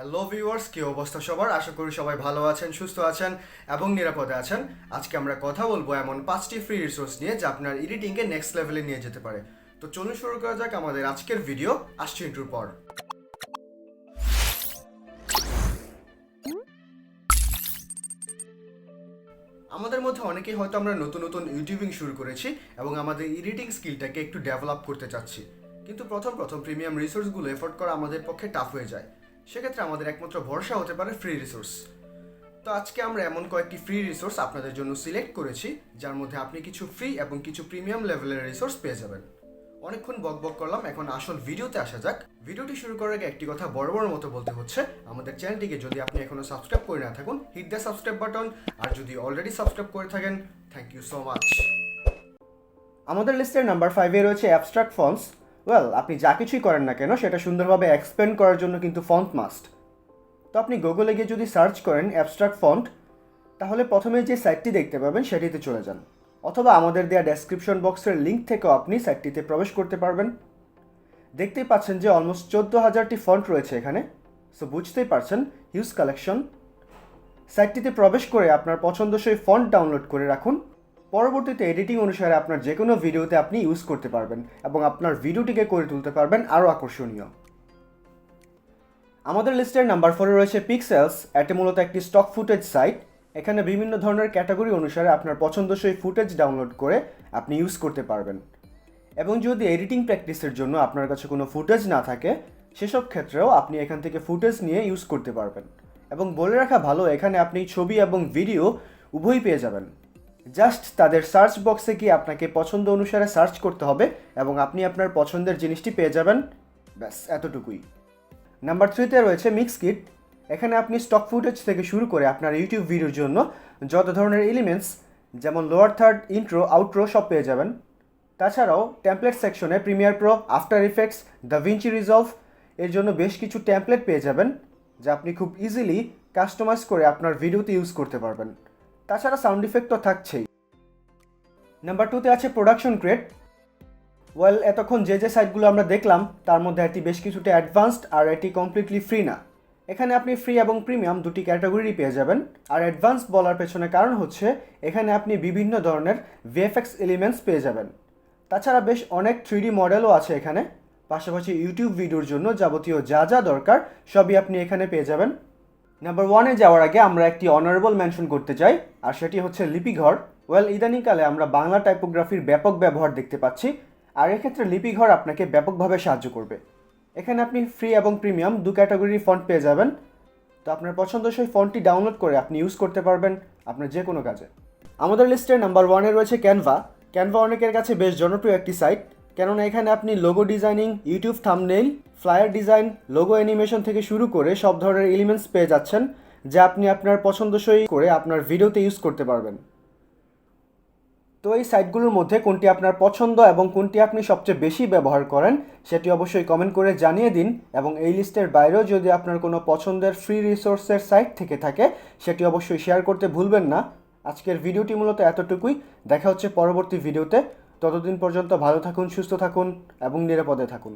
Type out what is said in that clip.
Hello viewers, কি অবস্থা সবার? আশা করি সবাই ভালো আছেন, সুস্থ আছেন এবং নিরাপদে আছেন। আজকে আমরা কথা বলবো এমন 5টি ফ্রি রিসোর্স নিয়ে যা আপনার এডিটিংকে নেক্সট লেভেলে নিয়ে যেতে পারে। তো চলুন শুরু করা যাক আমাদের আজকের ভিডিও। আসছে ইন্ট্রোর পর। আমাদের মধ্যে অনেকেই হয়তো আমরা নতুন নতুন ইউটিউবিং শুরু করেছি এবং আমাদের এডিটিং স্কিলটাকে একটু ডেভেলপ করতে চাচ্ছি, কিন্তু প্রথম প্রিমিয়াম রিসোর্সগুলো এফোর্ড করা আমাদের পক্ষে টাফ হয়ে যায়। সেক্ষেত্রে আমাদের একমাত্র ভরসা হতে পারে ফ্রি রিসোর্স। তো আজকে আমরা এমন কয়েকটি ফ্রি রিসোর্স আপনাদের জন্য সিলেক্ট করেছি যার মধ্যে আপনি কিছু ফ্রি এবং কিছু প্রিমিয়াম লেভেলের রিসোর্স পেয়ে যাবেন। অনেকক্ষণ বকবক করলাম, এখন আসল ভিডিওতে আসা যাক। ভিডিওটি শুরু করার আগে একটি কথা বড় মতো বলতে হচ্ছে, আমাদের চ্যানেলটিকে যদি আপনি এখনো সাবস্ক্রাইব করে না থাকুন, হিট দ্য সাবস্ক্রাইব বাটন। আর যদি অলরেডি সাবস্ক্রাইব করে থাকেন, থ্যাংক ইউ সো মাচ। আমাদের লিস্টের নাম্বার 5-এ রয়েছে অ্যাবস্ট্রাক্টফন্টস। আপনি যা কিছুই করেন না কেন সেটা সুন্দরভাবে এক্সপ্লেন করার জন্য কিন্তু ফন্ট মাস্ট। তো আপনি গুগলে গিয়ে যদি সার্চ করেন অ্যাবস্ট্রাক্টফন্ট, তাহলে প্রথমে যে সাইটটি দেখতে পাবেন সেটিতে চলে যান, অথবা আমাদের দেওয়া ডেসক্রিপশন বক্সের লিঙ্ক থেকেও আপনি সাইটটিতে প্রবেশ করতে পারবেন। দেখতেই পাচ্ছেন যে অলমোস্ট 14,000টি ফন্ট রয়েছে এখানে, সো বুঝতেই পারছেন হিউজ কালেকশন। সাইটটিতে প্রবেশ করে আপনার পছন্দসই ফন্ট ডাউনলোড করে রাখুন। পরবর্তীতে এডিটিং অনুসারে আপনার যে কোনো ভিডিওতে আপনি ইউজ করতে পারবেন এবং আপনার ভিডিওটিকে করে তুলতে পারবেন আরও আকর্ষণীয়। আমাদের লিস্টের নাম্বার 4-এ রয়েছে পিক্সেলস। এটি মূলত একটি স্টক ফুটেজ সাইট। এখানে বিভিন্ন ধরনের ক্যাটাগরি অনুসারে আপনার পছন্দসই ফুটেজ ডাউনলোড করে আপনি ইউজ করতে পারবেন। এবং যদি এডিটিং প্র্যাকটিসের জন্য আপনার কাছে কোনো ফুটেজ না থাকে, সেসব ক্ষেত্রেও আপনি এখান থেকে ফুটেজ নিয়ে ইউজ করতে পারবেন। এবং বলে রাখা ভালো, এখানে আপনি ছবি এবং ভিডিও উভয়ই পেয়ে যাবেন। জাস্ট তাদের সার্চ বক্সে গিয়ে আপনাকে পছন্দ অনুসারে সার্চ করতে হবে এবং আপনি আপনার পছন্দের জিনিসটি পেয়ে যাবেন। ব্যাস এতটুকুই। নাম্বার 3-তে রয়েছে মিক্সকিট। এখানে আপনি স্টক ফুটেজ থেকে শুরু করে আপনার ইউটিউব ভিডিওর জন্য যত ধরনের এলিমেন্টস, যেমন লোয়ার থার্ড, ইন্ট্রো, আউট্রো সব পেয়ে যাবেন। তাছাড়াও টেমপ্লেট সেকশনে Premiere Pro, after effects, da Vinci resolve এর জন্য বেশ কিছু টেমপ্লেট পেয়ে যাবেন যা আপনি খুব ইজিলি কাস্টমাইজ করে আপনার ভিডিওতে ইউজ করতে পারবেন। তাছাড়া সাউন্ড ইফেক্ট তো থাকছেই। নাম্বার 2-তে আছে প্রোডাকশনক্রেট। এতক্ষণ যে সাইটগুলো আমরা দেখলাম তার মধ্যে এটি বেশ কিছুটা অ্যাডভান্সড, আর এটি কমপ্লিটলি ফ্রি না। এখানে আপনি ফ্রি এবং প্রিমিয়াম দুটি ক্যাটাগরি পেয়ে যাবেন। আর অ্যাডভান্স বলার পেছনে কারণ হচ্ছে এখানে আপনি বিভিন্ন ধরনের ভিএফএক্স এলিমেন্টস পেয়ে যাবেন। তাছাড়া বেশ অনেক 3D মডেলও আছে এখানে। পাশাপাশি ইউটিউব ভিডিওর জন্য যাবতীয় যা যা দরকার সবই আপনি এখানে পেয়ে যাবেন। নাম্বার 1-এ যাওয়ার আগে আমরা একটি অনারেবল মেনশন করতে চাই, আর সেটি হচ্ছে লিপিঘর। ইদানিংকালে আমরা বাংলা টাইপোগ্রাফির ব্যাপক ব্যবহার দেখতে পাচ্ছি, আর এক্ষেত্রে লিপিঘর আপনাকে ব্যাপকভাবে সাহায্য করবে। এখানে আপনি ফ্রি এবং প্রিমিয়াম দু ক্যাটাগরির ফন্ট পেয়ে যাবেন। তো আপনার পছন্দসই ফন্টটি ডাউনলোড করে আপনি ইউজ করতে পারবেন আপনার যে কোনো কাজে। আমাদের লিস্টের নাম্বার 1-এ রয়েছে ক্যানভা। ক্যানভা অনেকের কাছে বেশ জনপ্রিয় একটি সাইট, কেননা এখানে আপনি logo designing, YouTube thumbnail, flyer design, logo animation থেকে শুরু করে সব ধরনের এলিমেন্টস পেয়ে যাচ্ছেন যা আপনি আপনার পছন্দসই করে আপনার ভিডিওতে ইউজ করতে পারবেন। তো এই সাইটগুলোর মধ্যে কোনটি আপনার পছন্দ এবং কোনটি আপনি সবচেয়ে বেশি ব্যবহার করেন সেটি অবশ্যই কমেন্ট করে জানিয়ে দিন। এবং এই লিস্টের বাইরেও যদি আপনার কোনো পছন্দের ফ্রি রিসোর্সের সাইট থেকে থাকে সেটি অবশ্যই শেয়ার করতে ভুলবেন না। আজকের ভিডিওটি মূলত এতটুকুই। দেখা হচ্ছে পরবর্তী ভিডিওতে। ততদিন পর্যন্ত ভালো থাকুন, সুস্থ থাকুন এবং নিরাপদে থাকুন।